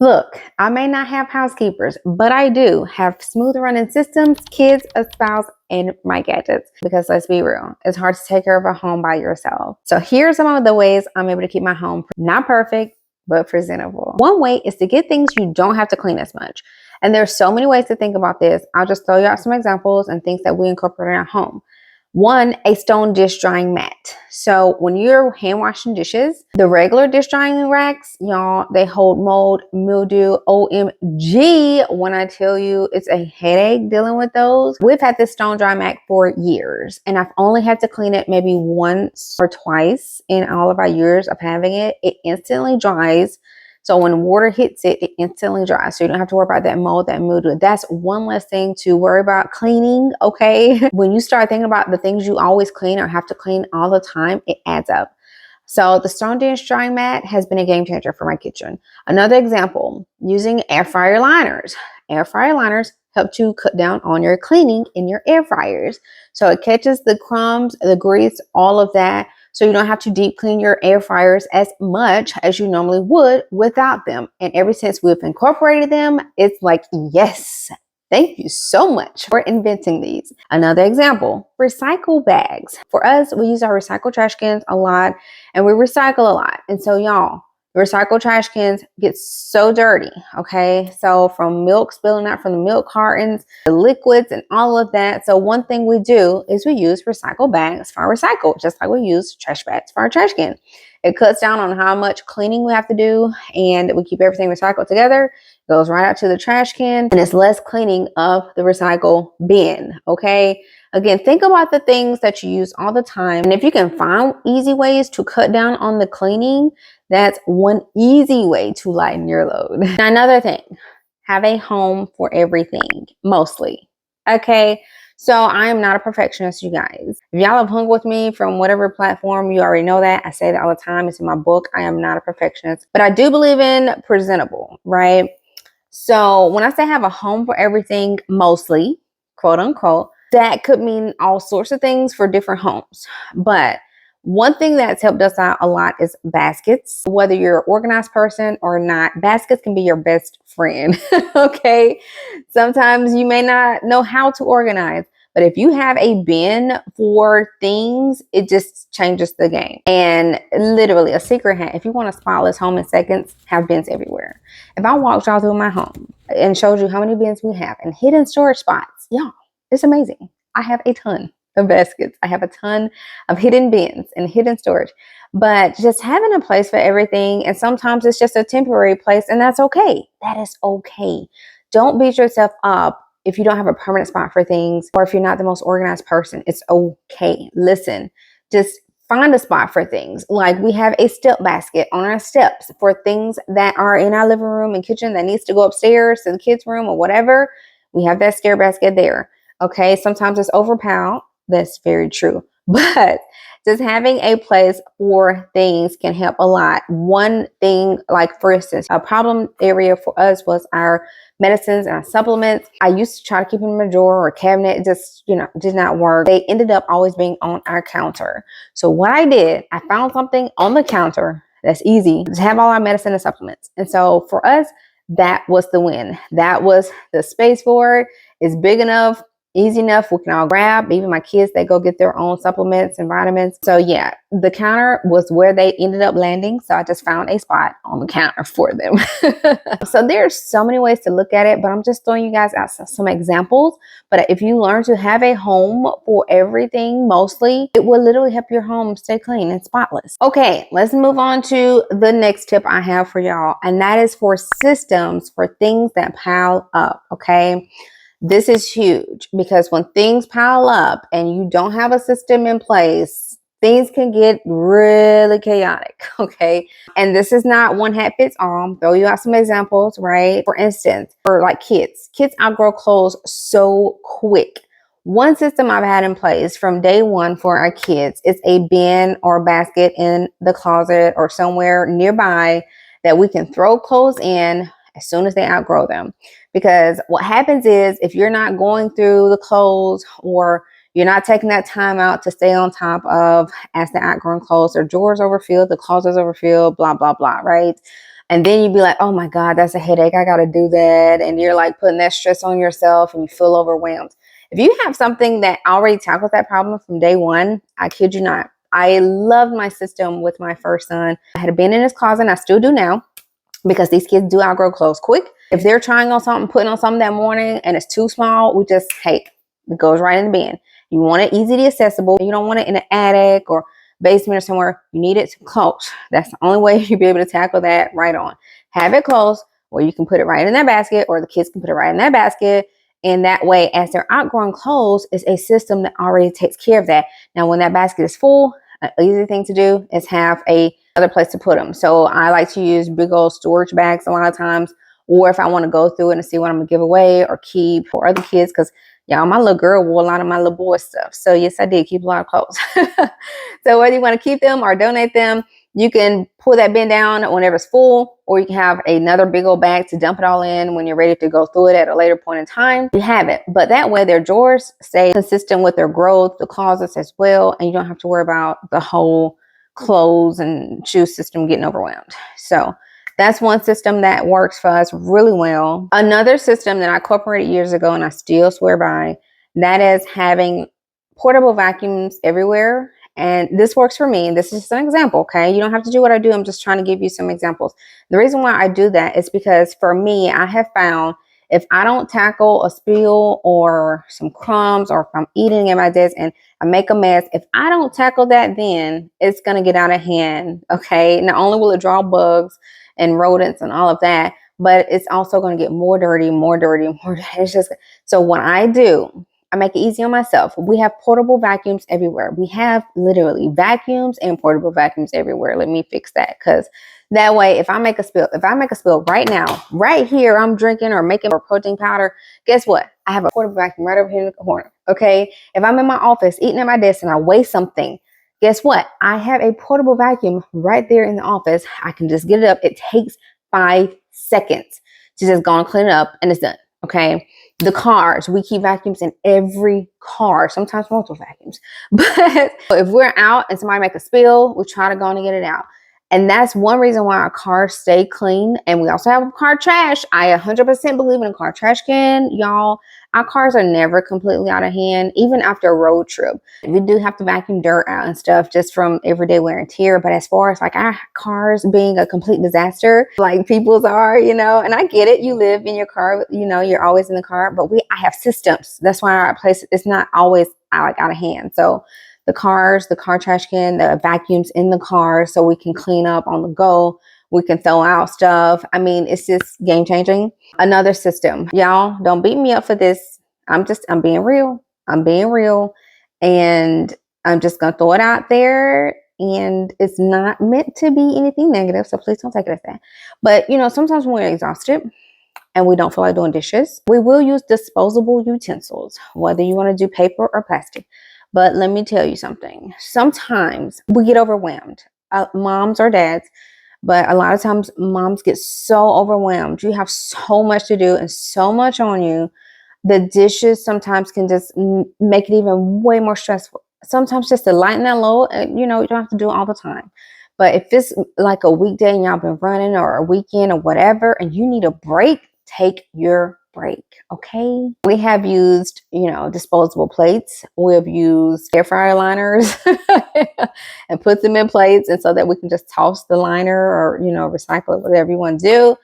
Look, I may not have housekeepers, but I do have smooth running systems, kids, a spouse, and my gadgets. Because let's be real, it's hard to take care of a home by yourself. So here's some of the ways I'm able to keep my home not perfect, but presentable. One way is to get things you don't have to clean as much. And there's so many ways to think about this. I'll just throw you out some examples and things that we incorporate in our home. One, a stone dish drying mat. So when you're hand washing dishes, the regular dish drying racks, y'all, they hold mold, mildew, OMG. When I tell you it's a headache dealing with those. We've had this stone dry mat for years, and I've only had to clean it maybe once or twice in all of our years of having it. It instantly dries. So when water hits it, it instantly dries. So you don't have to worry about that mold, that mildew. That's one less thing to worry about cleaning, okay? When you start thinking about the things you always clean or have to clean all the time, it adds up. So the stone dish drying mat has been a game changer for my kitchen. Another example, using air fryer liners. Air fryer liners help to cut down on your cleaning in your air fryers. So it catches the crumbs, the grease, all of that. So you don't have to deep clean your air fryers as much as you normally would without them. And ever since we've incorporated them, it's like, yes, thank you so much for inventing these. Another example, recycle bags. For us, we use our recycled trash cans a lot and we recycle a lot. And so y'all, recycled trash cans get so dirty, okay? So from milk spilling out from the milk cartons, the liquids and all of that. So one thing we do is we use recycle bags for our recycle, just like we use trash bags for our trash can. It cuts down on how much cleaning we have to do, and we keep everything recycled together. It goes right out to the trash can, and it's less cleaning of the recycle bin, okay? Again, think about the things that you use all the time. And if you can find easy ways to cut down on the cleaning, that's one easy way to lighten your load. Now, another thing, have a home for everything, mostly. Okay, so I am not a perfectionist, you guys. If y'all have hung with me from whatever platform, you already know that. I say that all the time. It's in my book. I am not a perfectionist, but I do believe in presentable, right? So when I say have a home for everything, mostly, quote unquote, that could mean all sorts of things for different homes. But one thing that's helped us out a lot is baskets. Whether you're an organized person or not, baskets can be your best friend, okay? Sometimes you may not know how to organize, but if you have a bin for things, it just changes the game. And literally a secret hat, if you want a spotless home in seconds, have bins everywhere. If I walked y'all through my home and showed you how many bins we have and hidden storage spots, y'all, it's amazing. I have a ton of baskets. I have a ton of hidden bins and hidden storage, but just having a place for everything. And sometimes it's just a temporary place, and that's okay. That is okay. Don't beat yourself up if you don't have a permanent spot for things, or if you're not the most organized person. It's okay. Listen, just find a spot for things. Like we have a step basket on our steps for things that are in our living room and kitchen that needs to go upstairs to the kids' room or whatever. We have that stair basket there. Okay, sometimes it's overpowered. That's very true. But just having a place for things can help a lot. One thing, like for instance, a problem area for us was our medicines and our supplements. I used to try to keep them in a drawer or a cabinet. It just, did not work. They ended up always being on our counter. So what I did, I found something on the counter that's easy to have all our medicine and supplements. And so for us, that was the win. That was the space for it. It's big enough, easy enough. We can all grab. Even my kids, they go get their own supplements and vitamins. So yeah, the counter was where they ended up landing. So I just found a spot on the counter for them. So there's so many ways to look at it, but I'm just throwing you guys out some examples. But if you learn to have a home for everything, mostly, it will literally help your home stay clean and spotless. Okay, let's move on to the next tip I have for y'all. And that is for systems, for things that pile up. Okay. This is huge because when things pile up and you don't have a system in place, things can get really chaotic, okay? And this is not one hat fits all. Throw you out some examples, right? For instance, for like kids outgrow clothes so quick. One system I've had in place from day one for our kids is a bin or basket in the closet or somewhere nearby that we can throw clothes in as soon as they outgrow them. Because what happens is if you're not going through the clothes or you're not taking that time out to stay on top of as the outgrown clothes, their drawers overfilled, the closets overfilled, blah, blah, blah, right? And then you'd be like, oh my God, that's a headache. I got to do that. And you're like putting that stress on yourself and you feel overwhelmed. If you have something that already tackles that problem from day one, I kid you not. I loved my system with my first son. I had been in his closet, and I still do now, because these kids do outgrow clothes quick. If they're trying on something, putting on something that morning and it's too small, we just, hey, it goes right in the bin. You want it easily accessible. You don't want it in an attic or basement or somewhere. You need it close. That's the only way you'll be able to tackle that right on. Have it close where you can put it right in that basket, or the kids can put it right in that basket. And that way, as they're outgrowing clothes, it's a system that already takes care of that. Now, when that basket is full, an easy thing to do is have another place to put them. So I like to use big old storage bags a lot of times, or if I want to go through it and see what I'm gonna give away or keep for other kids, because y'all, my little girl wore a lot of my little boy stuff. So yes, I did keep a lot of clothes. So whether you want to keep them or donate them, you can pull that bin down whenever it's full, or you can have another big old bag to dump it all in when you're ready to go through it at a later point in time. You have it. But that way their drawers stay consistent with their growth, the closets as well, and you don't have to worry about the whole clothes and shoe system getting overwhelmed. So that's one system that works for us really well. Another system that I incorporated years ago and I still swear by, that is having portable vacuums everywhere. And this works for me. This is just an example, okay? You don't have to do what I do. I'm just trying to give you some examples. The reason why I do that is because for me, I have found if I don't tackle a spill or some crumbs, or if I'm eating at my desk and I make a mess, if I don't tackle that, then it's going to get out of hand, okay? Not only will it draw bugs and rodents and all of that, but it's also going to get more dirty, more dirty, more dirty. It's just, so what I do, I make it easy on myself. We have portable vacuums everywhere. We have literally vacuums and portable vacuums everywhere. Let me fix that, because that way, if I make a spill right now, right here, I'm drinking or making a protein powder, guess what? I have a portable vacuum right over here in the corner, okay? If I'm in my office eating at my desk and I waste something, guess what? I have a portable vacuum right there in the office. I can just get it up. It takes 5 seconds to just go and clean it up and it's done, okay? The cars, we keep vacuums in every car, sometimes multiple vacuums. But if we're out and somebody make a spill, we try to go and get it out. And that's one reason why our cars stay clean. And we also have car trash. I 100% believe in a car trash can, y'all. Our cars are never completely out of hand, even after a road trip. We do have to vacuum dirt out and stuff just from everyday wear and tear. But as far as like our cars being a complete disaster, like people's are, and I get it. You live in your car, you're always in the car. But I have systems. That's why our place is not always out of hand. So the cars, the car trash can, the vacuums in the car, so we can clean up on the go. We can throw out stuff. I mean, it's just game changing. Another system, y'all, don't beat me up for this. I'm being real. And I'm just going to throw it out there. And it's not meant to be anything negative. So please don't take it as that. But, sometimes when we're exhausted and we don't feel like doing dishes, we will use disposable utensils, whether you want to do paper or plastic. But let me tell you something. Sometimes we get overwhelmed, moms or dads, but a lot of times moms get so overwhelmed. You have so much to do and so much on you. The dishes sometimes can just make it even way more stressful. Sometimes just to lighten that load, you don't have to do it all the time. But if it's like a weekday and y'all been running, or a weekend or whatever, and you need a break, take your break, okay? We have used, disposable plates. We've used air fryer liners and put them in plates, and so that we can just toss the liner or, recycle it, whatever you want to do.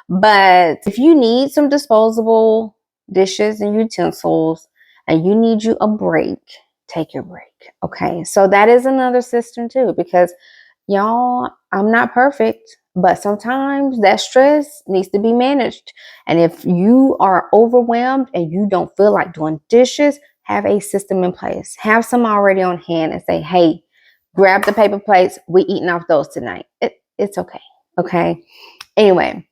But if you need some disposable dishes and utensils and you need a break, take your break, okay? So that is another system too, because y'all, I'm not perfect, but sometimes that stress needs to be managed. And if you are overwhelmed and you don't feel like doing dishes, have a system in place. Have some already on hand and say, hey, grab the paper plates. We eating off those tonight. It's okay. Okay. Anyway,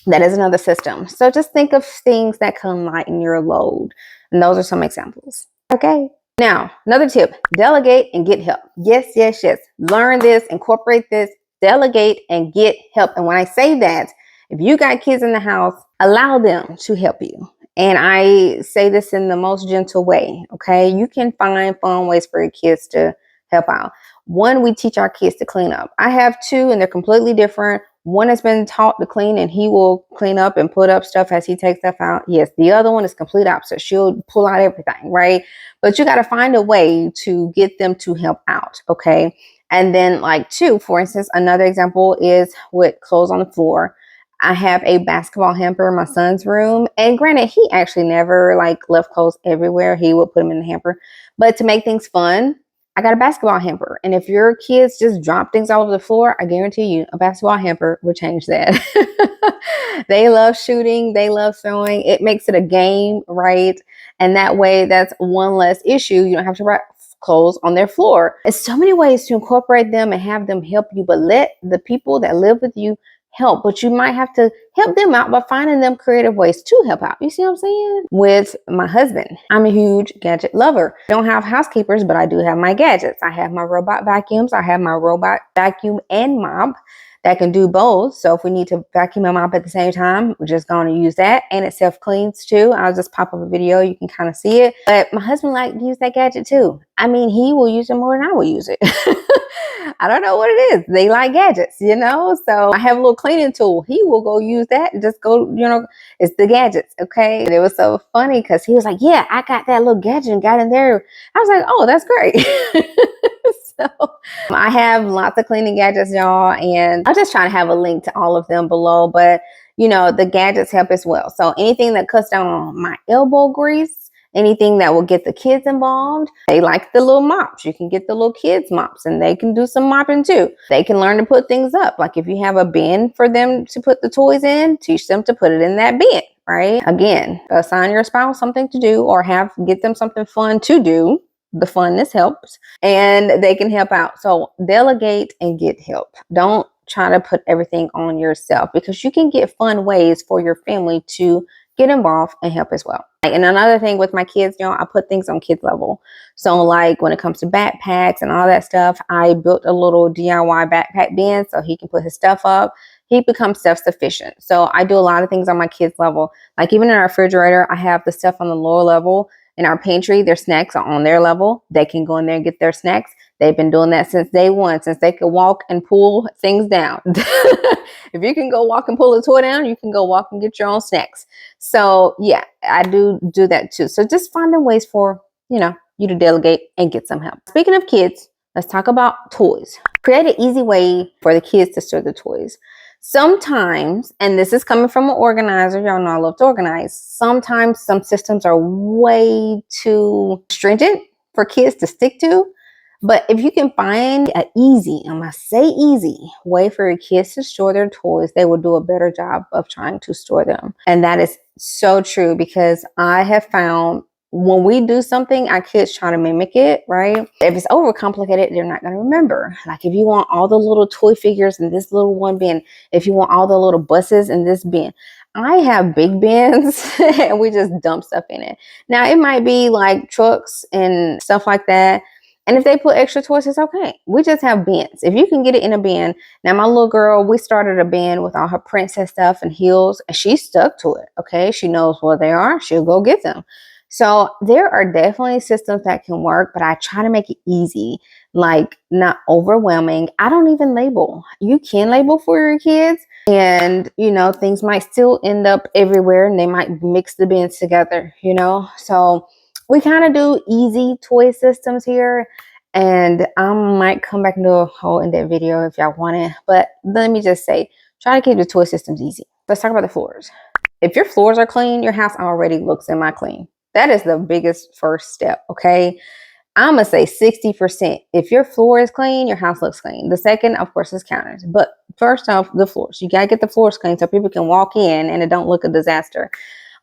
that is another system. So just think of things that can lighten your load. And those are some examples. Okay. Now, another tip, delegate and get help. Yes. Learn this, incorporate this, delegate and get help. And when I say that, if you got kids in the house, allow them to help you. And I say this in the most gentle way, okay? You can find fun ways for your kids to help out. One, we teach our kids to clean up. I have two and they're completely different. One has been taught to clean and he will clean up and put up stuff as he takes stuff out. Yes, the other one is complete opposite. She'll pull out everything, right? But you got to find a way to get them to help out, okay? And then like two, for instance, another example is with clothes on the floor. I have a basketball hamper in my son's room. And granted, he actually never like left clothes everywhere. He would put them in the hamper. But to make things fun, I got a basketball hamper. And if your kids just drop things all over the floor, I guarantee you a basketball hamper will change that. They love shooting. They love throwing. It makes it a game, right? And that way, that's one less issue. You don't have to wrap clothes on their floor. There's so many ways to incorporate them and have them help you, but let the people that live with you help. But you might have to help them out by finding them creative ways to help out. You see what I'm saying? With my husband, I'm a huge gadget lover. I don't have housekeepers, but I do have my gadgets. I have my robot vacuums. I have my robot vacuum and mop that can do both. So if we need to vacuum and mop at the same time, we're just going to use that. And it self-cleans too. I'll just pop up a video. You can kind of see it. But my husband likes to use that gadget too. I mean, he will use it more than I will use it. I don't know what it is. They like gadgets, you know? So I have a little cleaning tool. He will go use that and just go, you know, it's the gadgets, okay? And it was so funny because he was like, yeah, I got that little gadget and got in there. I was like, oh, that's great. So I have lots of cleaning gadgets, y'all, and I'll just try to have a link to all of them below. But, you know, the gadgets help as well. So anything that cuts down on my elbow grease, anything that will get the kids involved. They like the little mops. You can get the little kids mops and they can do some mopping too. They can learn to put things up. Like if you have a bin for them to put the toys in, teach them to put it in that bin, right? Again, assign your spouse something to do or get them something fun to do. The funness helps and they can help out. So delegate and get help. Don't try to put everything on yourself because you can get fun ways for your family to get involved and help as well. And another thing with my kids, you know, I put things on kids level. So like when it comes to backpacks and all that stuff, I built a little DIY backpack bin so he can put his stuff up. He becomes self-sufficient. So I do a lot of things on my kids level. Like even in our refrigerator, I have the stuff on the lower level. In our pantry, their snacks are on their level. They can go in there and get their snacks. They've been doing that since day one, since they could walk and pull things down. If you can go walk and pull a toy down, you can go walk and get your own snacks. So yeah, I do that too. So just finding ways for, you know, you to delegate and get some help. Speaking of kids, let's talk about toys. Create an easy way for the kids to store the toys. Sometimes, and this is coming from an organizer, y'all know I love to organize. Sometimes some systems are way too stringent for kids to stick to. But if you can find an easy, I'm going to say easy, way for your kids to store their toys, they will do a better job of trying to store them. And that is so true because I have found when we do something, our kids try to mimic it, right? If it's overcomplicated, they're not going to remember. Like if you want all the little toy figures in this little one bin, if you want all the little buses in this bin, I have big bins and we just dump stuff in it. Now it might be like trucks and stuff like that. And if they put extra toys, it's okay. We just have bins. If you can get it in a bin. Now, my little girl, we started a bin with all her princess stuff and heels, and she stuck to it, okay? She knows where they are. She'll go get them. So there are definitely systems that can work, but I try to make it easy, like not overwhelming. I don't even label. You can label for your kids and, you know, things might still end up everywhere and they might mix the bins together, you know? So we kind of do easy toy systems here, and I might come back and do a whole in-depth video if y'all want it. But let me just say, try to keep the toy systems easy. Let's talk about the floors. If your floors are clean, your house already looks semi-clean. That is the biggest first step, okay? I'm going to say 60%. If your floor is clean, your house looks clean. The second, of course, is counters. But first off, the floors. You got to get the floors clean so people can walk in and it don't look a disaster.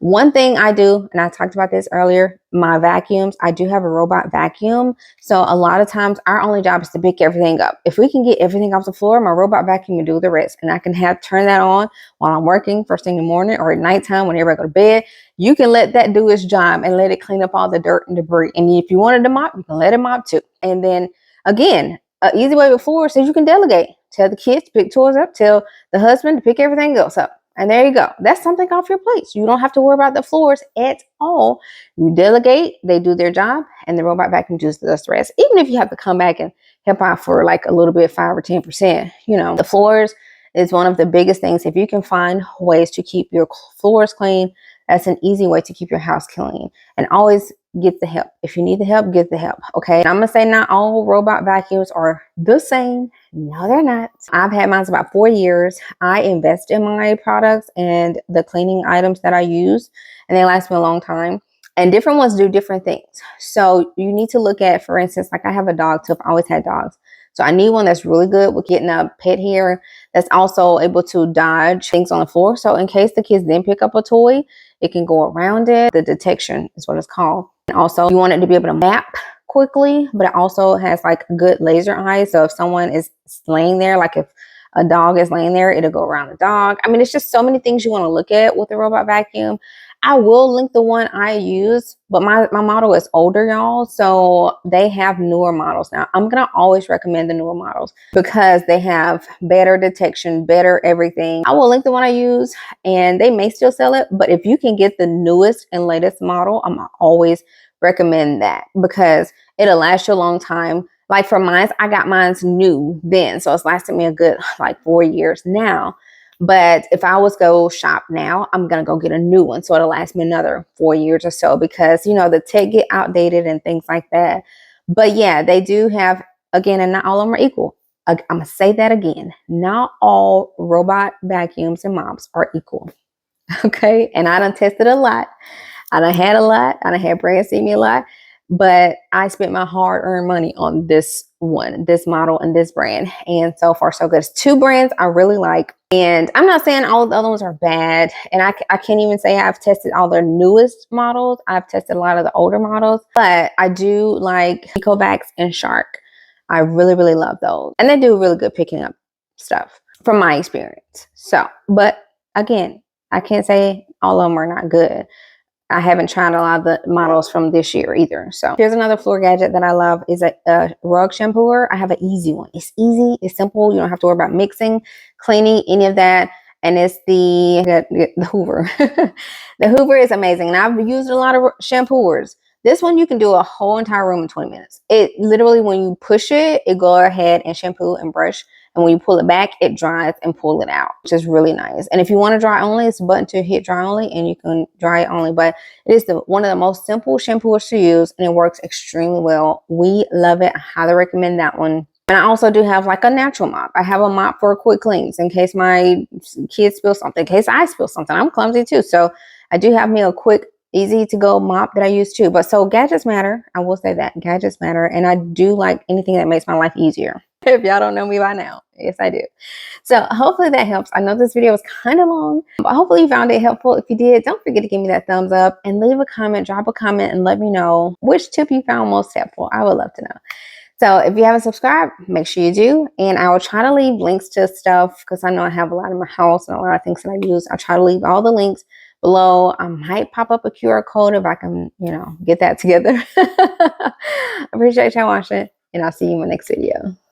One thing I do, and I talked about this earlier, my vacuums, I do have a robot vacuum. So a lot of times our only job is to pick everything up. If we can get everything off the floor, my robot vacuum will do the rest. And I can turn that on while I'm working first thing in the morning or at nighttime when everybody go to bed. You can let that do its job and let it clean up all the dirt and debris. And if you wanted to mop, you can let it mop too. And then again, an easy way with floors is you can delegate. Tell the kids to pick chores up. Tell the husband to pick everything else up. And there you go. That's something off your plate. You don't have to worry about the floors at all. You delegate, they do their job, and the robot vacuum does the rest. Even if you have to come back and help out for like a little bit, 5 or 10%, you know, the floors is one of the biggest things. If you can find ways to keep your floors clean, that's an easy way to keep your house clean. And always get the help. If you need the help, get the help. Okay. And I'm going to say not all robot vacuums are the same. No, they're not. I've had mine about 4 years. I invest in my products and the cleaning items that I use, and they last me a long time. And different ones do different things. So you need to look at, for instance, like I have a dog too. I've always had dogs. So I need one that's really good with getting a pet hair, that's also able to dodge things on the floor. So in case the kids then pick up a toy, it can go around it. The detection is what it's called. And also you want it to be able to map quickly, but it also has like good laser eyes. So if someone is laying there, like if a dog is laying there, it'll go around the dog. I mean, it's just so many things you want to look at with a robot vacuum. I will link the one I use, but my model is older, y'all. So they have newer models now. I'm going to always recommend the newer models because they have better detection, better everything. I will link the one I use, and they may still sell it. But if you can get the newest and latest model, I'm always recommend that because it'll last you a long time. Like for mine, I got mine's new then. So it's lasted me a good like 4 years now. But if I was go shop now, I'm going to go get a new one. So it'll last me another 4 years or so because, you know, the tech get outdated and things like that. But yeah, they do have, again, and not all of them are equal. I'm going to say that again. Not all robot vacuums and mops are equal. Okay. And I done tested a lot. I done had a lot. I done had brands see me a lot. But I spent my hard-earned money on this one, this model, and this brand. And so far, so good. It's 2 brands I really like. And I'm not saying all of the other ones are bad. And I can't even say I've tested all their newest models. I've tested a lot of the older models. But I do like Ecovacs and Shark. I really, really love those. And they do really good picking up stuff from my experience. So, but again, I can't say all of them are not good. I haven't tried a lot of the models from this year either. So here's another floor gadget that I love is a rug shampooer. I have an easy one. It's easy. It's simple. You don't have to worry about mixing, cleaning, any of that. And it's the Hoover. The Hoover is amazing. And I've used a lot of shampooers. This one, you can do a whole entire room in 20 minutes. It literally, when you push it, it go ahead and shampoo and brush. And when you pull it back, it dries and pull it out, which is really nice. And if you want to dry only, it's a button to hit dry only and you can dry it only. But it is one of the most simple shampoos to use and it works extremely well. We love it. I highly recommend that one. And I also do have like a natural mop. I have a mop for quick cleans in case my kids spill something, in case I spill something. I'm clumsy too. So I do have me a quick, easy to go mop that I use too. But so gadgets matter. I will say that gadgets matter. And I do like anything that makes my life easier. If y'all don't know me by now. Yes, I do. So hopefully that helps. I know this video was kind of long, but hopefully you found it helpful. If you did, don't forget to give me that thumbs up and leave a comment, drop a comment and let me know which tip you found most helpful. I would love to know. So if you haven't subscribed, make sure you do. And I will try to leave links to stuff because I know I have a lot in my house and a lot of things that I use. I'll try to leave all the links below. I might pop up a QR code if I can, get that together. I appreciate y'all watching and I'll see you in my next video.